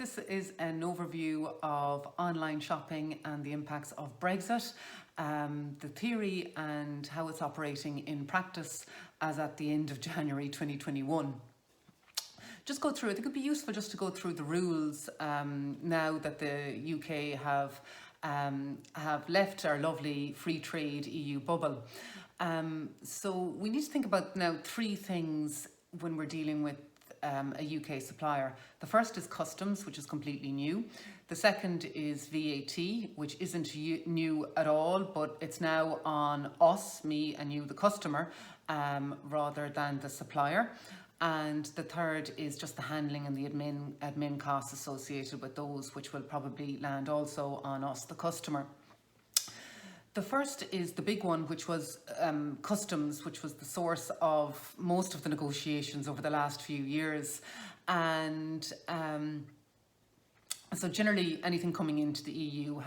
this is an overview of online shopping and the impacts of Brexit, the theory and how it's operating in practice as at the end of January 2021. Just go through, I think it'd be useful just to go through the rules now that the UK have left our lovely free trade EU bubble. So we need to think about now three things when we're dealing with a UK supplier. The first is customs, which is completely new. The second is VAT, which isn't new at all, but it's now on us, me and you, the customer, rather than the supplier. And the third is just the handling and the admin costs associated with those, which will probably land also on us, the customer. The first is the big one, which was customs, which was the source of most of the negotiations over the last few years. And so generally anything coming into the EU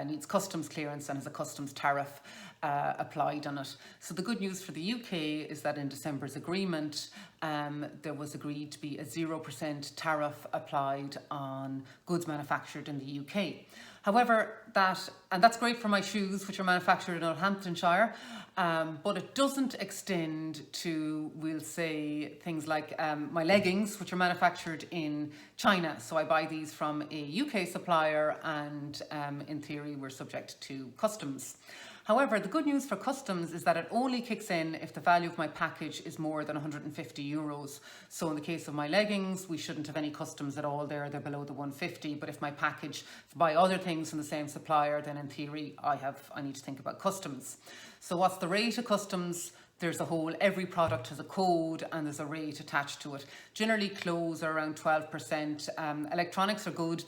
needs customs clearance and has a customs tariff applied on it. So the good news for the UK is that in December's agreement, there was agreed to be a 0% tariff applied on goods manufactured in the UK. However, that's great for my shoes, which are manufactured in Northamptonshire, but it doesn't extend to, we'll say, things like my leggings, which are manufactured in China. So I buy these from a UK supplier and in theory, we're subject to customs. However, the good news for customs is that it only kicks in if the value of my package is more than 150 euros. So in the case of my leggings, we shouldn't have any customs at all there. They're below the 150. But if my package, if I buy other things from the same supplier, then in theory, I need to think about customs. So what's the rate of customs? There's every product has a code and there's a rate attached to it. Generally clothes are around 12%. Electronics are good.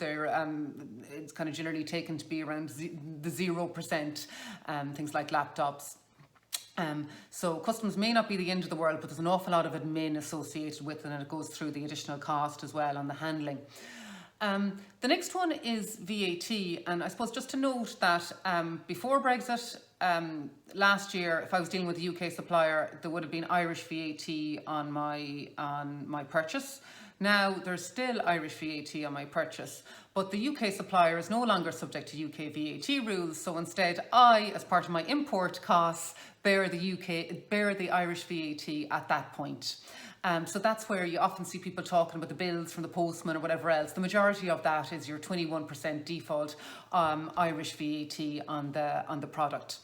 It's kind of generally taken to be around the 0%, things like laptops. So customs may not be the end of the world, but there's an awful lot of admin associated with it, and it goes through the additional cost as well on the handling. The next one is VAT, and I suppose just to note that before Brexit, last year, if I was dealing with a UK supplier, there would have been Irish VAT on my purchase. Now there's still Irish VAT on my purchase, but the UK supplier is no longer subject to UK VAT rules. So instead, I, as part of my import costs, bear the Irish VAT at that point. So that's where you often see people talking about the bills from the postman or whatever else. The majority of that is your 21% default Irish VAT on the product.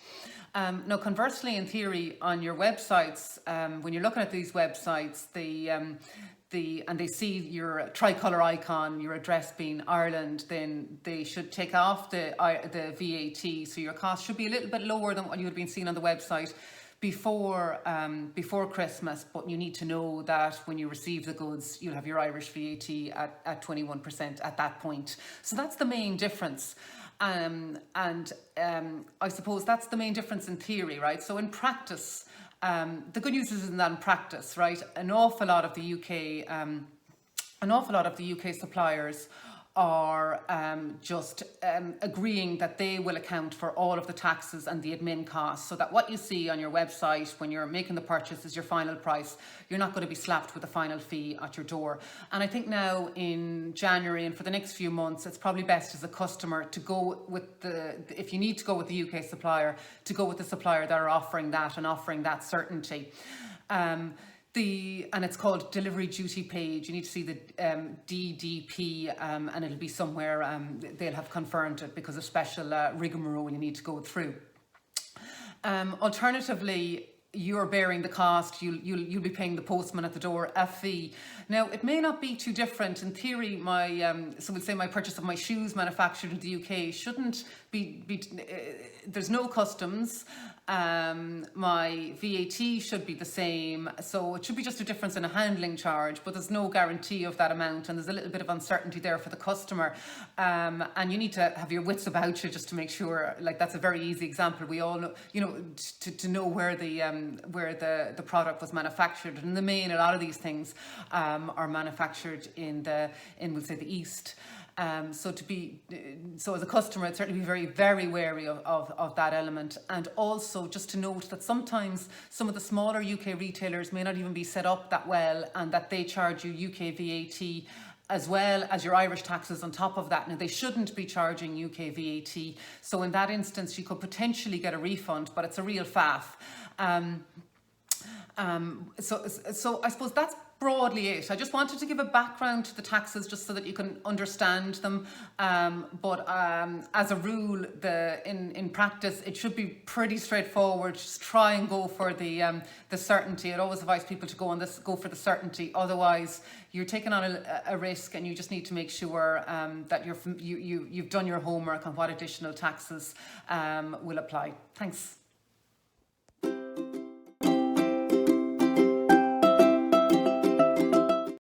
Now, conversely, in theory, on your websites, when you're looking at these websites, and they see your tricolour icon, your address being Ireland, then they should take off the VAT. So your cost should be a little bit lower than what you would have been seeing on the website before Christmas, but you need to know that when you receive the goods, you'll have your Irish VAT at 21% at that point. So that's the main difference. I suppose that's the main difference in theory, right? So in practice, the good news isn't that in practice, right? An awful lot of the UK suppliers are just agreeing that they will account for all of the taxes and the admin costs, so that what you see on your website when you're making the purchase is your final price. You're not going to be slapped with a final fee at your door. And I think now in January and for the next few months, it's probably best as a customer to go with if you need to go with the UK supplier, to go with the supplier that are offering that and offering that certainty. And it's called delivery duty paid. You need to see the DDP and it'll be somewhere, they'll have confirmed it because of special rigmarole you need to go through. Alternatively, you're bearing the cost, you'll be paying the postman at the door a fee. Now, it may not be too different. In theory, so we'll say my purchase of my shoes manufactured in the UK shouldn't be there's no customs. My VAT should be the same, so it should be just a difference in a handling charge, but there's no guarantee of that amount, and there's a little bit of uncertainty there for the customer, and you need to have your wits about you just to make sure. Like, that's a very easy example. We all know, to know where the product was manufactured. And in the main, a lot of these things are manufactured in we'll say the East. So as a customer, I'd certainly be very, very wary of that element. And also just to note that sometimes some of the smaller UK retailers may not even be set up that well, and that they charge you UK VAT as well as your Irish taxes on top of that. Now, they shouldn't be charging UK VAT, so in that instance you could potentially get a refund, but it's a real faff. So I suppose that's broadly it. I just wanted to give a background to the taxes just so that you can understand them. But as a rule, in practice, it should be pretty straightforward. Just try and go for the certainty. I'd always advise people to go for the certainty. Otherwise, you're taking on a risk, and you just need to make sure that you've done your homework on what additional taxes will apply. Thanks.